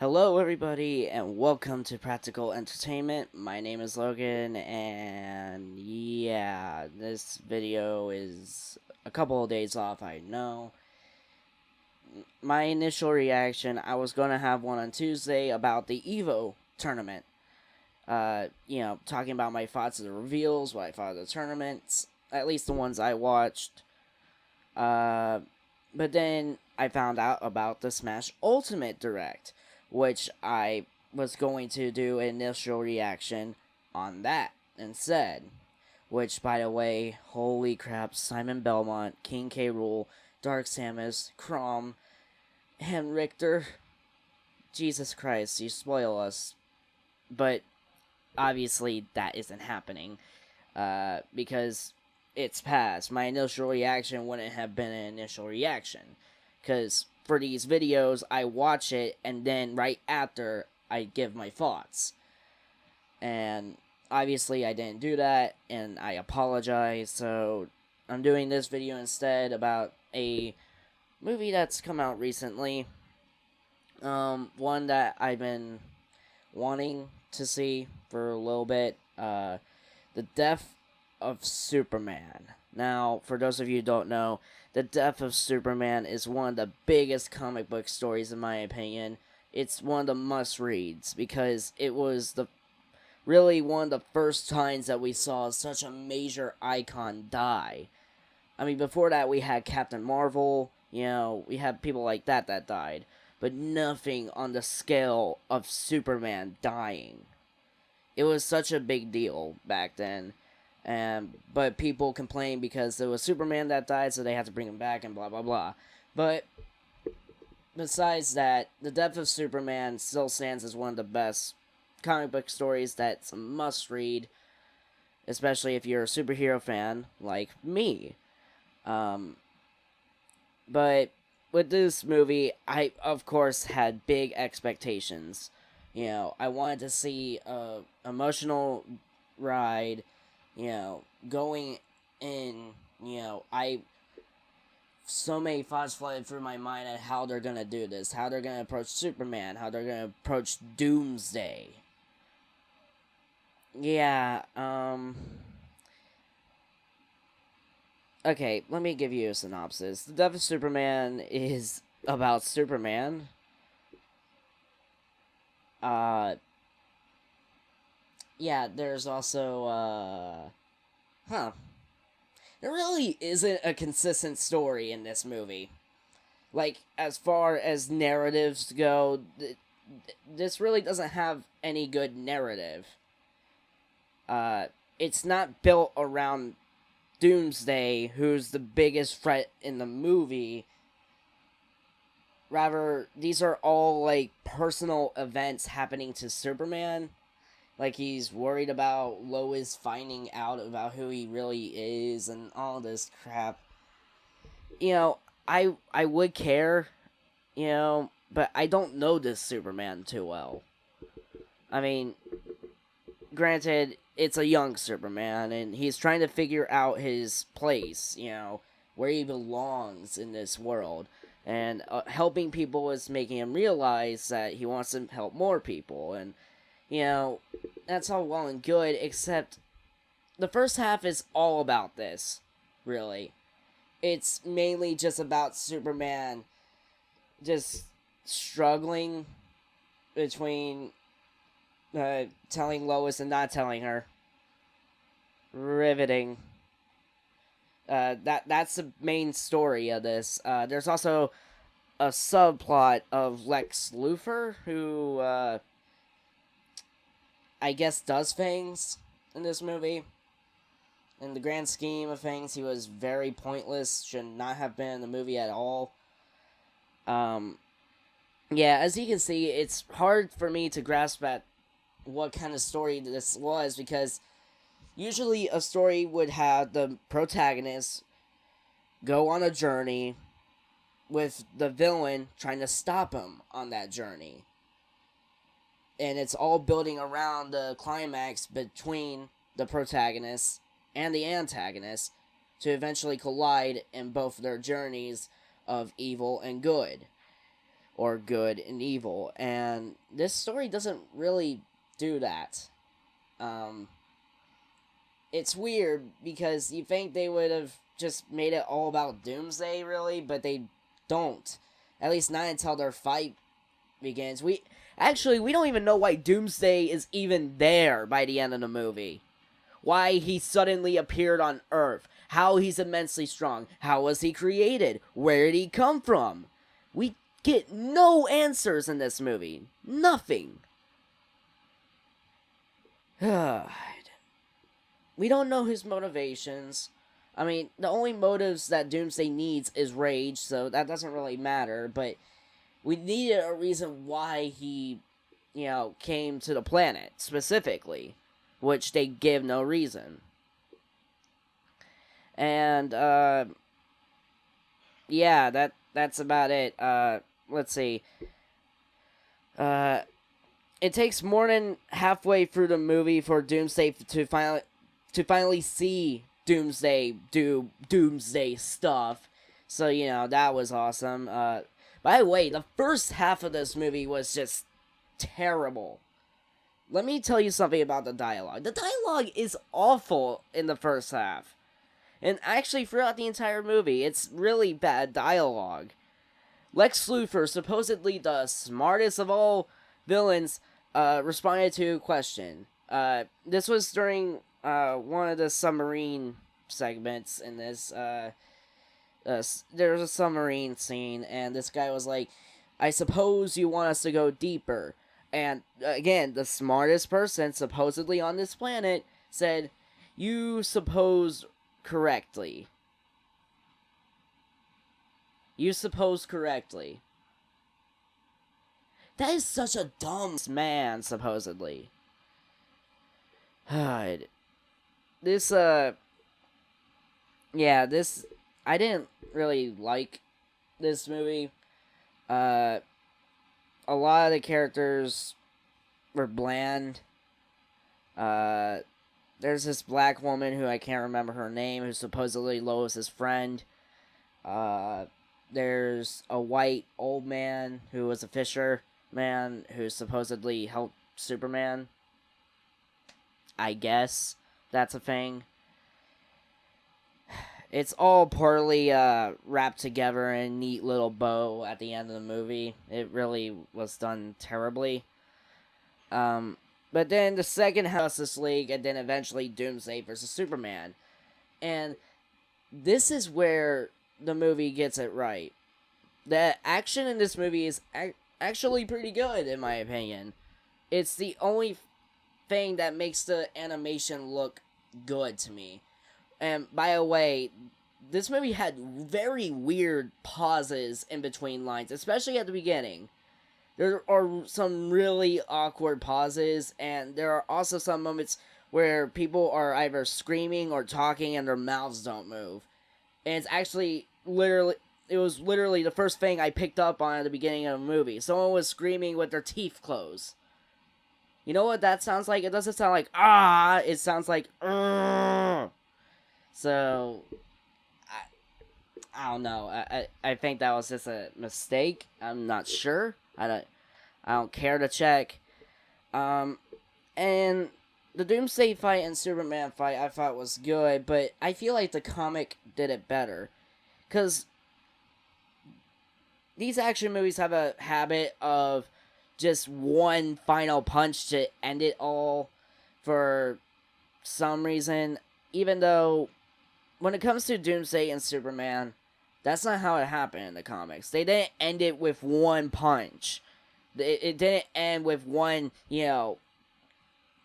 Hello, everybody, and welcome to Practical Entertainment. My name is Logan, and yeah, this video is a couple of days off, I know. My initial reaction, I was going to have one on Tuesday about the EVO tournament. Talking about my thoughts of the reveals, what I thought of the tournaments, at least the ones I watched. But then I found out about the Smash Ultimate Direct, which I was going to do an initial reaction on that instead. Which, by the way, holy crap, Simon Belmont, King K. Rool, Dark Samus, Chrom, and Richter. Jesus Christ, you spoil us. But obviously, that isn't happening. Because it's past. My initial reaction wouldn't have been an initial reaction. Because for these videos, I watch it, and then right after, I give my thoughts. And obviously, I didn't do that, and I apologize. So, I'm doing this video instead about a movie that's come out recently. One that I've been wanting to see for a little bit. The Death of Superman. Now, for those of you who don't know, The Death of Superman is one of the biggest comic book stories in my opinion. It's one of the must-reads because it was really one of the first times that we saw such a major icon die. I mean, before that we had Captain Marvel, we had people like that died, but nothing on the scale of Superman dying. It was such a big deal back then. But people complained because it was Superman that died, so they had to bring him back and blah blah blah. But besides that, The Death of Superman still stands as one of the best comic book stories that's a must read, especially if you're a superhero fan like me. But with this movie, I of course had big expectations. I wanted to see a emotional ride, going in, I so many thoughts flooded through my mind at how they're gonna do this, how they're gonna approach Superman, how they're gonna approach Doomsday. Yeah, okay, let me give you a synopsis. The Death of Superman is about Superman. Yeah, there's also, there really isn't a consistent story in this movie. Like, as far as narratives go, this really doesn't have any good narrative. It's not built around Doomsday, who's the biggest threat in the movie. Rather, these are all, like, personal events happening to Superman. Like, he's worried about Lois finding out about who he really is and all this crap. I would care, but I don't know this Superman too well. I mean, granted, it's a young Superman, and he's trying to figure out his place, where he belongs in this world. And helping people is making him realize that he wants to help more people. And, that's all well and good, except the first half is all about this, really. It's mainly just about Superman just struggling between telling Lois and not telling her. Riveting. That's the main story of this. There's also a subplot of Lex Luthor, who I guess does things in this movie. In the grand scheme of things, he was very pointless. Should not have been in the movie at all. Yeah, as you can see, it's hard for me to grasp at what kind of story this was, because usually a story would have the protagonist go on a journey with the villain trying to stop him on that journey. And it's all building around the climax between the protagonist and the antagonist to eventually collide in both their journeys of evil and good. or good and evil. And this story doesn't really do that. Um, it's weird because you think they would have just made it all about Doomsday, really, but they don't. At least not until their fight begins. We don't even know why Doomsday is even there by the end of the movie. Why he suddenly appeared on Earth. How he's immensely strong. How was he created? Where did he come from? We get no answers in this movie. Nothing. We don't know his motivations. I mean, the only motives that Doomsday needs is rage, so that doesn't really matter, but we needed a reason why he, came to the planet, specifically, which they give no reason. And, yeah, that's about it. Let's see. It takes more than halfway through the movie for Doomsday to finally see Doomsday do Doomsday stuff. So, that was awesome. By the way, the first half of this movie was just terrible. Let me tell you something about the dialogue. The dialogue is awful in the first half. And actually, throughout the entire movie, it's really bad dialogue. Lex Luthor, supposedly the smartest of all villains, responded to a question. This was during one of the submarine segments in this. There was a submarine scene, and this guy was like, I suppose you want us to go deeper. And again, the smartest person supposedly on this planet said, you suppose correctly. You suppose correctly. That is such a dumb man, supposedly. This, yeah, this, I didn't really like this movie. A lot of the characters were bland. There's this black woman who I can't remember her name, who's supposedly Lois's friend. There's a white old man who was a fisherman who supposedly helped Superman. I guess that's a thing. It's all poorly wrapped together in a neat little bow at the end of the movie. It really was done terribly. But then the second Justice League, and then eventually Doomsday versus Superman. And this is where the movie gets it right. The action in this movie is actually pretty good, in my opinion. It's the only thing that makes the animation look good to me. And by the way, this movie had very weird pauses in between lines, especially at the beginning. There are some really awkward pauses, and there are also some moments where people are either screaming or talking and their mouths don't move. And it's actually it was literally the first thing I picked up on at the beginning of the movie. Someone was screaming with their teeth closed. You know what that sounds like? It doesn't sound like, ah, it sounds like, So, I don't know. I think that was just a mistake. I'm not sure. I don't care to check. And the Doomsday fight and Superman fight I thought was good, but I feel like the comic did it better. Because these action movies have a habit of just one final punch to end it all for some reason. Even though, when it comes to Doomsday and Superman, that's not how it happened in the comics. They didn't end it with one punch. It didn't end with one,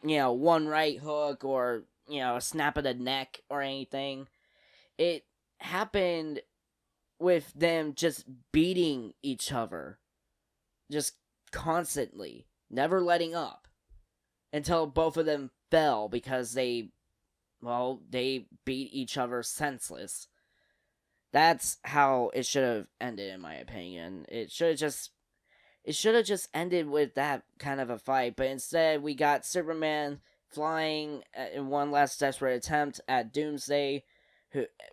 one right hook or, a snap of the neck or anything. It happened with them just beating each other. Just constantly. Never letting up. Until both of them fell because they beat each other senseless. That's how it should have ended, in my opinion. It should have just ended with that kind of a fight, but instead we got Superman flying in one last desperate attempt at Doomsday,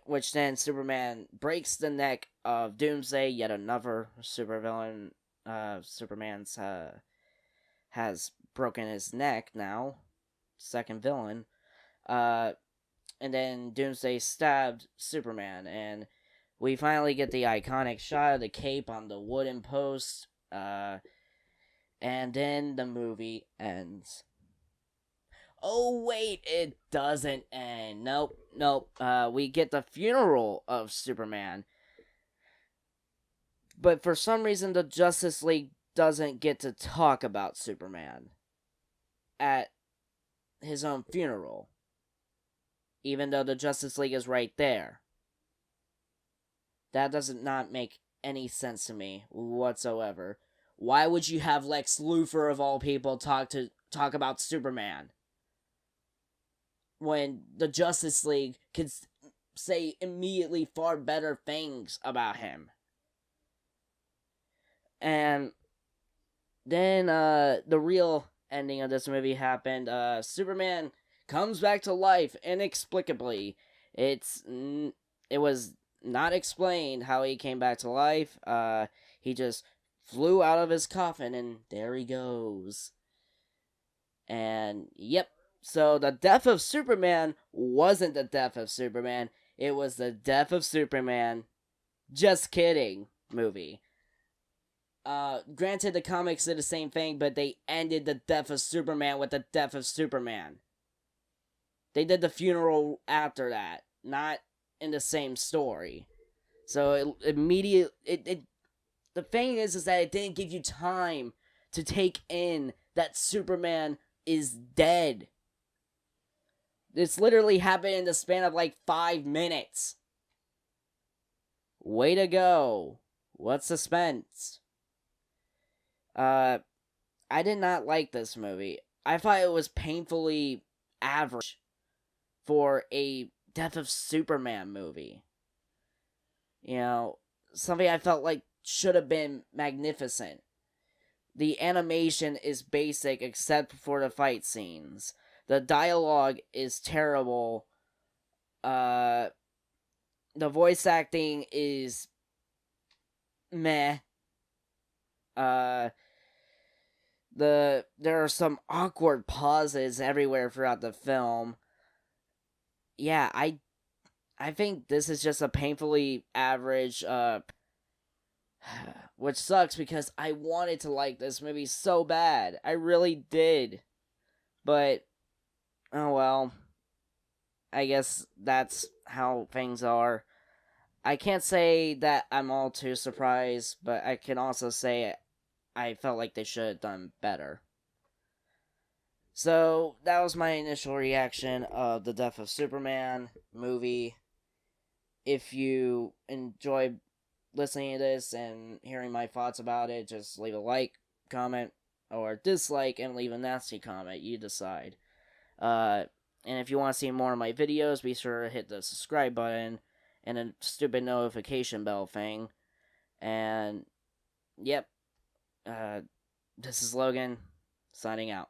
which then Superman breaks the neck of Doomsday, yet another supervillain Superman's has broken his neck now. Second villain. And then Doomsday stabbed Superman, and we finally get the iconic shot of the cape on the wooden post. And then the movie ends. Oh wait, it doesn't end. Nope. We get the funeral of Superman. But for some reason, the Justice League doesn't get to talk about Superman at his own funeral. Even though the Justice League is right there. That does not make any sense to me whatsoever. Why would you have Lex Luthor of all people talk about Superman when the Justice League could say immediately far better things about him? And then the real ending of this movie happened. Superman comes back to life inexplicably. It was not explained how he came back to life. He just flew out of his coffin, and there he goes. And yep, so the death of Superman wasn't the death of Superman. It was the death of Superman. Just kidding, movie. Granted, the comics did the same thing, but they ended the death of Superman with the death of Superman. They did the funeral after that, not in the same story. So the thing is that it didn't give you time to take in that Superman is dead. This literally happened in the span of like 5 minutes. Way to go. What suspense. I did not like this movie. I thought it was painfully average for a Death of Superman movie. You know, something I felt like should have been magnificent. The animation is basic except for the fight scenes. The dialogue is terrible. The voice acting is meh. There are some awkward pauses everywhere throughout the film. Yeah, I think this is just a painfully average, which sucks because I wanted to like this movie so bad. I really did. But, oh well. I guess that's how things are. I can't say that I'm all too surprised, but I can also say I felt like they should have done better. So, that was my initial reaction of the Death of Superman movie. If you enjoyed listening to this and hearing my thoughts about it, just leave a like, comment, or dislike, and leave a nasty comment. You decide. And if you want to see more of my videos, be sure to hit the subscribe button and a stupid notification bell thing. And, yep. This is Logan, signing out.